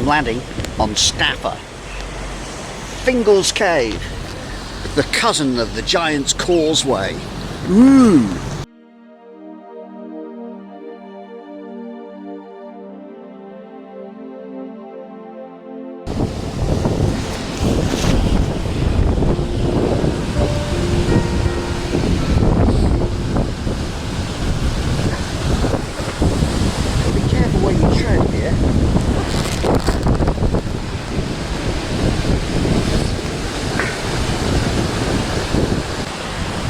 landing on Staffa. Fingals Cave, the cousin of the Giant's Causeway. Ooh!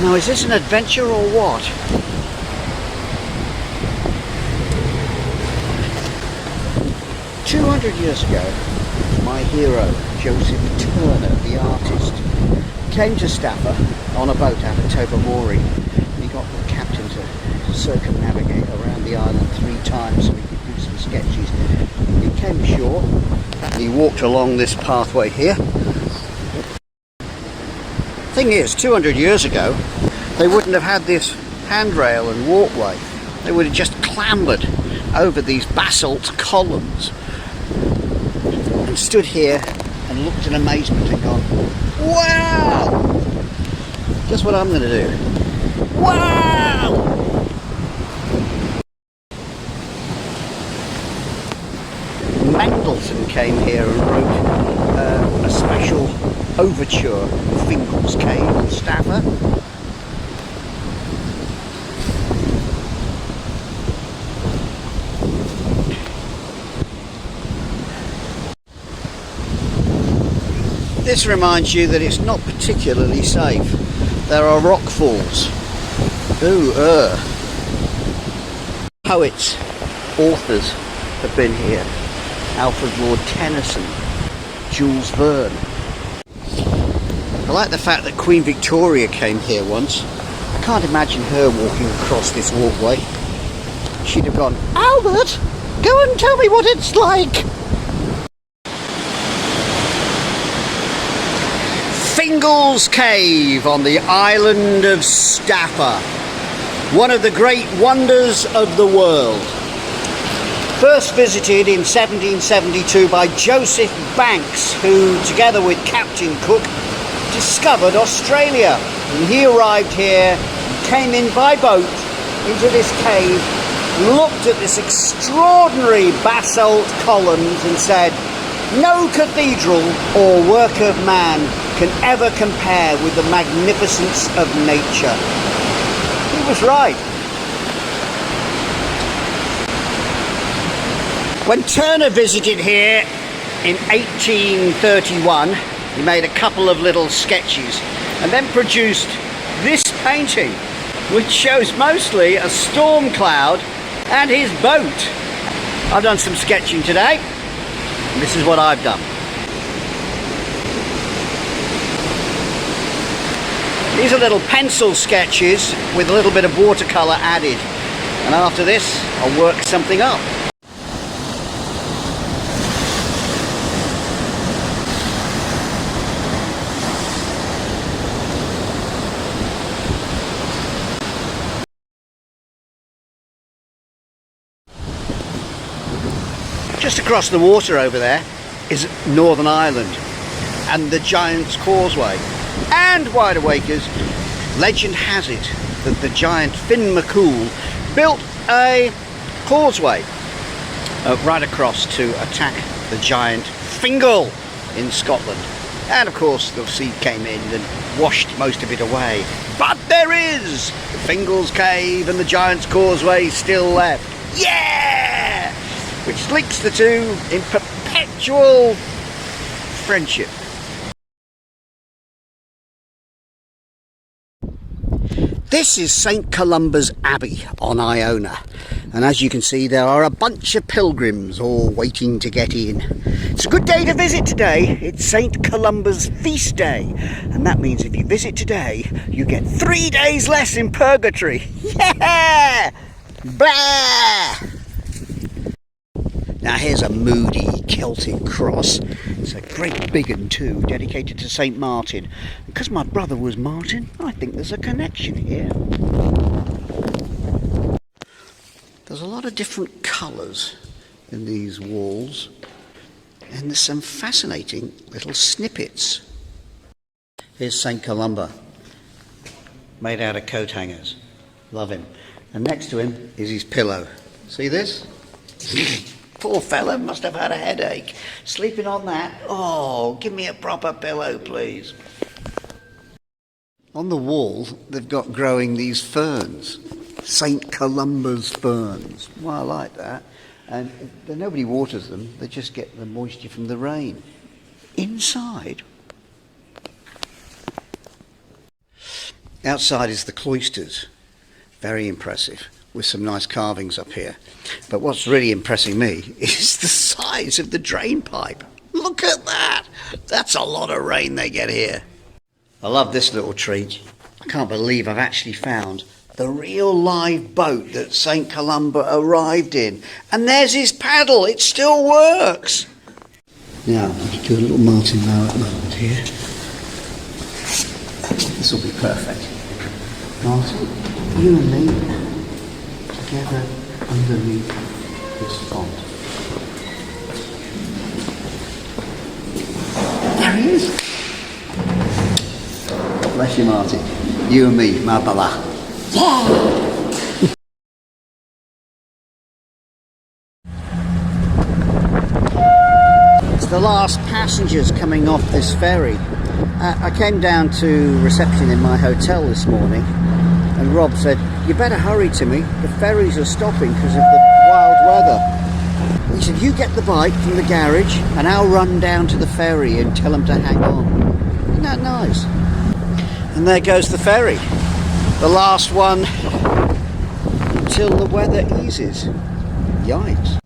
Now, is this an adventure or what? "200 years ago, my hero, Joseph Turner, the artist, came to Staffa on a boat out of Tobermory. He got the captain to circumnavigate around the island 3 times so he could do some sketches. He came ashore, he walked along this pathway here. Thing is, 200 years ago, they wouldn't have had this handrail and walkway. They would have just clambered over these basalt columns and stood here and looked in amazement and gone, wow! Just what I'm going to do. Wow! Mendelssohn came here and wrote a special overture, Fingals Cave in Staffa. This reminds you that it's not particularly safe. There are rock falls. Ooh, Poets, authors have been here. Alfred Lord Tennyson, Jules Verne. I like the fact that Queen Victoria came here once. I can't imagine her walking across this walkway. She'd have gone, "Albert, go and tell me what it's like." Fingals Cave on the island of Staffa, one of the great wonders of the world. First visited in 1772 by Joseph Banks, who, together with Captain Cook, discovered Australia. And he arrived here, came in by boat into this cave, looked at this extraordinary basalt columns and said, "No cathedral or work of man can ever compare with the magnificence of nature." He was right. When Turner visited here in 1831, he made a couple of little sketches and then produced this painting, which shows mostly a storm cloud and his boat. I've done some sketching today, and this is what I've done. These are little pencil sketches with a little bit of watercolour added, and after this I'll work something up. Just across the water over there is Northern Ireland and the Giant's Causeway. And wide awakers, legend has it that the giant Finn McCool built a causeway right across to attack the giant Fingal in Scotland. And of course the sea came in and washed most of it away. But there is the Fingals Cave and the Giant's Causeway still left. Yeah! Which links the two in perpetual friendship. This is St. Columba's Abbey on Iona, and as you can see there are a bunch of pilgrims all waiting to get in. It's a good day to visit today. It's St. Columba's feast day, and that means if you visit today you get 3 days less in purgatory. Yeah! Blah! Now here's a moody Celtic cross. It's a great big one too, dedicated to St. Martin. Because my brother was Martin, I think there's a connection here. There's a lot of different colours in these walls. and there's some fascinating little snippets. Here's St. Columba, made out of coat hangers. Love him. And next to him is his pillow. See this? Poor fella must have had a headache. Sleeping on that. Oh, give me a proper pillow, please. On the wall, they've got growing these ferns. St. Columba's ferns. Well, I like that. And nobody waters them. They just get the moisture from the rain. Inside. Outside is the cloisters. Very impressive, with some nice carvings up here. But what's really impressing me is the size of the drain pipe. Look at that! That's a lot of rain they get here. I love this little treat. I can't believe I've actually found the real live boat that St. Columba arrived in. And there's his paddle, it still works! Now, I'll do a little Martin Lowe moment here. This will be perfect. Martin, you and me, together underneath this font. There he is. God bless you, Martin. You and me, ma bala. It's the last passengers coming off this ferry. I came down to reception in my hotel this morning, and Rob said, "You better hurry, Timmy, the ferries are stopping because of the wild weather." He said, "You get the bike from the garage and I'll run down to the ferry and tell them to hang on." Isn't that nice? And there goes the ferry, the last one until the weather eases. Yikes.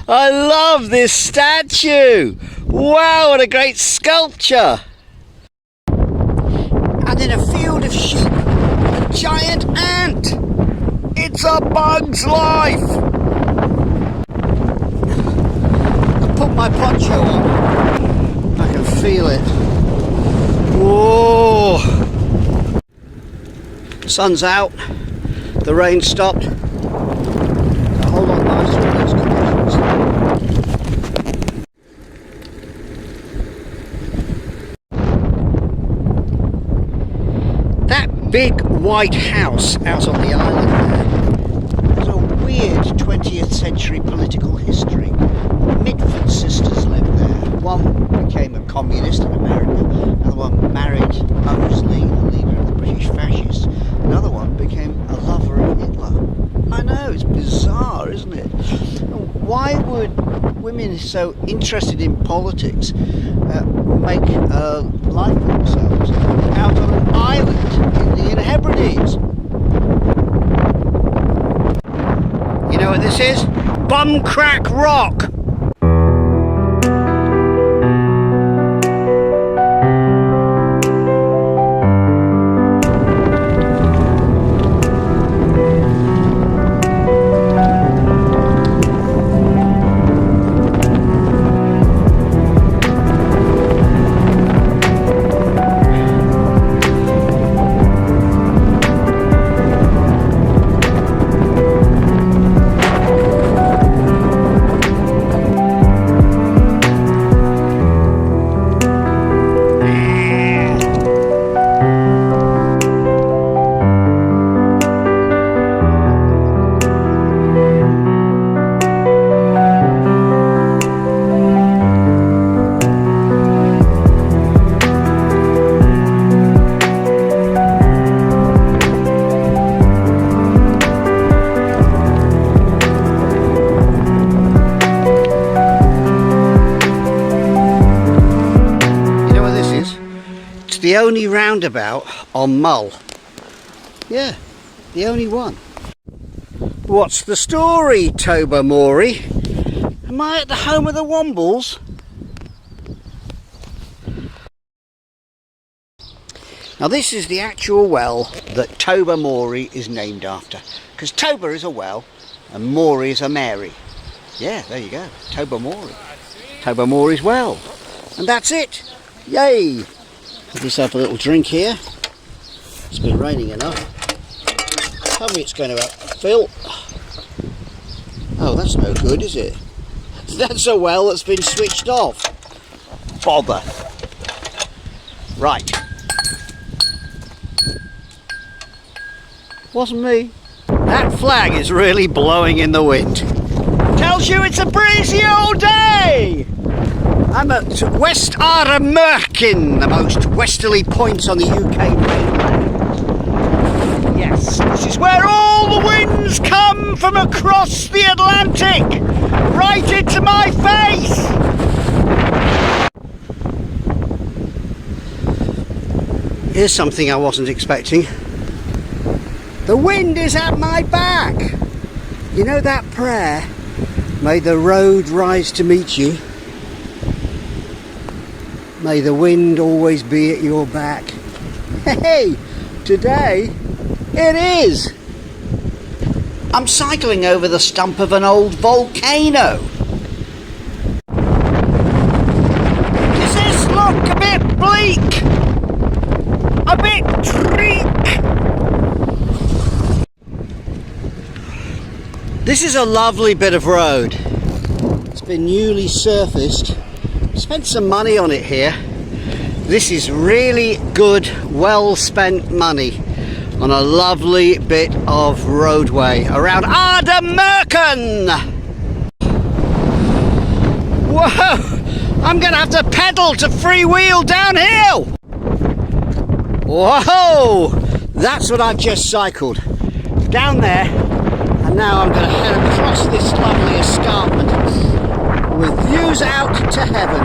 I love this statue! Wow, what a great sculpture! And in a field of sheep, a giant ant! It's a bug's life! I put my poncho on. I can feel it. Whoa! The sun's out. The rain stopped. A whole lot nicer in those conditions. That big white house out on the island there has a weird 20th century political history. The Mitford sisters lived there. One became a communist in America, another one married Mosley, the leader of the British fascists, another one became a lover of Hitler. I know, it's bizarre, isn't it? Why would women so interested in politics make a life for themselves out on an island in the Inner Hebrides? You know what this is? Bum crack rock! The only roundabout on Mull. Yeah, the only one. What's the story, Tobermory? Am I at the home of the Wombles? Now this is the actual well that Tobermory is named after. Because Tober is a well and Mory is a Mary. Yeah, there you go, Tobermory. Tobermory's well. And that's it. Yay! Have yourself a little drink here. It's been raining enough. Tell me it's going to fill. Oh, that's no good, is it? That's a well that's been switched off. Bother. Right. Wasn't me. That flag is really blowing in the wind. Tells you it's a breezy old day. I'm at West Ardnamurchan, the most westerly point on the UK mainland. Yes, this is where all the winds come from across the Atlantic, right into my face. Here's something I wasn't expecting. The wind is at my back. You know that prayer, may the road rise to meet you? May the wind always be at your back. Hey, today it is. I'm cycling over the stump of an old volcano. Does this look a bit bleak? A bit bleak? This is a lovely bit of road. It's been newly surfaced. Spent some money on it here. This is really good, well spent money on a lovely bit of roadway around Ardnamurchan. Whoa! I'm gonna have to pedal to freewheel downhill. Whoa! That's what I've just cycled. Down there, and now I'm gonna head across this lovely escarpment with views out to heaven.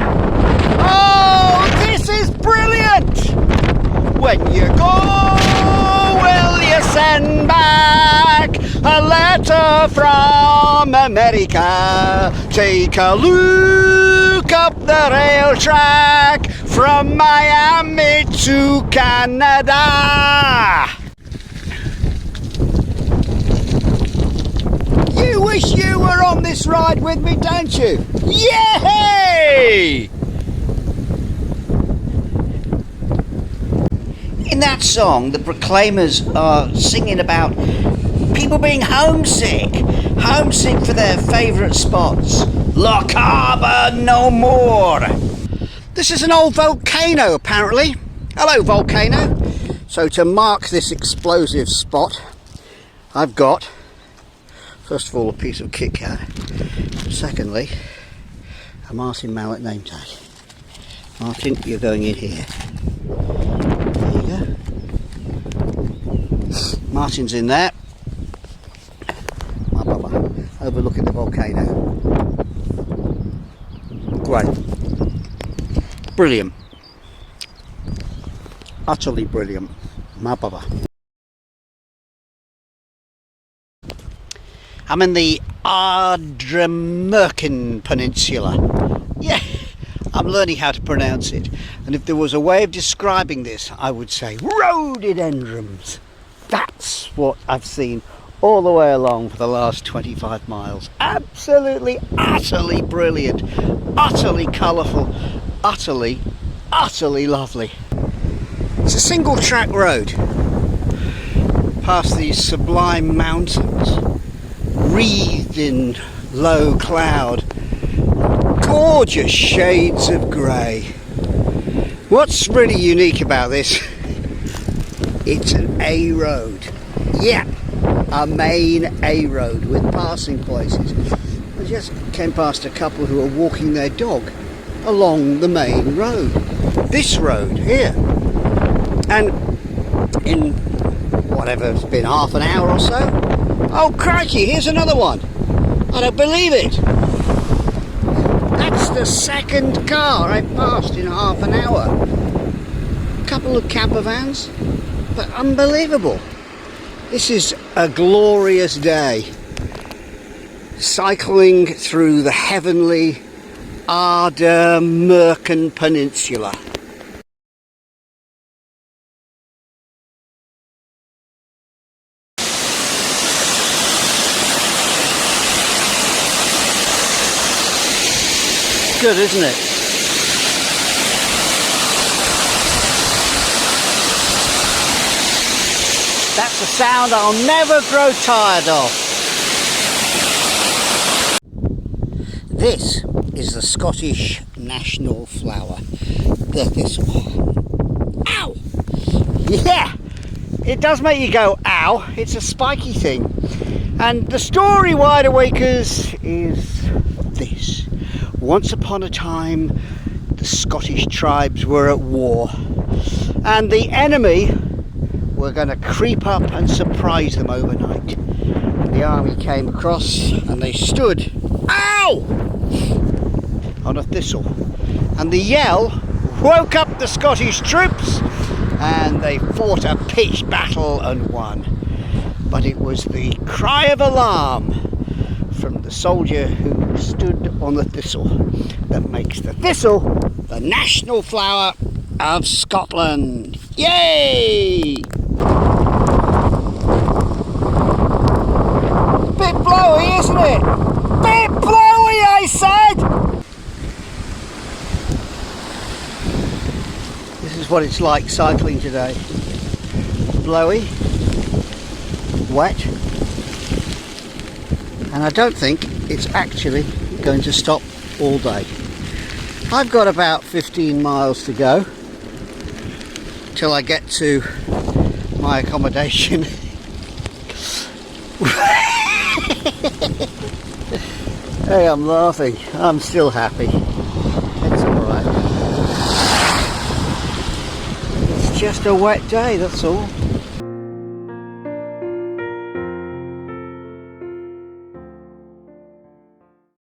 Oh, this is brilliant! When you go, will you send back a letter from America? Take a look up the rail track from Miami to Canada. You wish you were on this ride with me, don't you? Yay! In that song, the Proclaimers are singing about people being homesick for their favourite spots. Loch Harbour no more. This is an old volcano, apparently. Hello, volcano. So to mark this explosive spot, I've got, first of all, a piece of Kit Kat. Secondly, a Martin Mallet name tag. Martin, you're going in here. There you go. Martin's in there. Overlooking the volcano. Great. Brilliant. Utterly brilliant. Ma baba. I'm in the Ardnamurchan Peninsula. Yeah, I'm learning how to pronounce it. And if there was a way of describing this, I would say rhododendrons. That's what I've seen all the way along for the last 25 miles. Absolutely, utterly brilliant, utterly colourful, utterly lovely. It's a single track road past these sublime mountains, wreathed in low cloud, gorgeous shades of grey. What's really unique about this, it's an A road. Yeah, a main A road with passing places. I just came past a couple who were walking their dog along the main road. This road here. And in whatever, it's been half an hour or so. Oh crikey, here's another one. I don't believe it. That's the second car I've passed in half an hour. A couple of camper vans, but unbelievable. This is a glorious day. Cycling through the heavenly Ardnamurchan Peninsula. Good, isn't it? That's a sound I'll never grow tired of. This is the Scottish national flower, the thistle. Ow! Yeah! It does make you go, ow! It's a spiky thing. And the story, Wide Awakers, is this. Once upon a time, the Scottish tribes were at war. And the enemy were going to creep up and surprise them overnight. And the army came across and they stood, ow! On a thistle. And the yell woke up the Scottish troops and they fought a pitched battle and won. But it was the cry of alarm from the soldier who stood on the thistle that makes the thistle the national flower of Scotland. Yay! Bit blowy, isn't it? Bit blowy, I said! This is what it's like cycling today. Blowy, wet, and I don't think it's actually going to stop all day. I've got about 15 miles to go till I get to my accommodation. Hey, I'm laughing. I'm still happy. It's alright. It's just a wet day, that's all.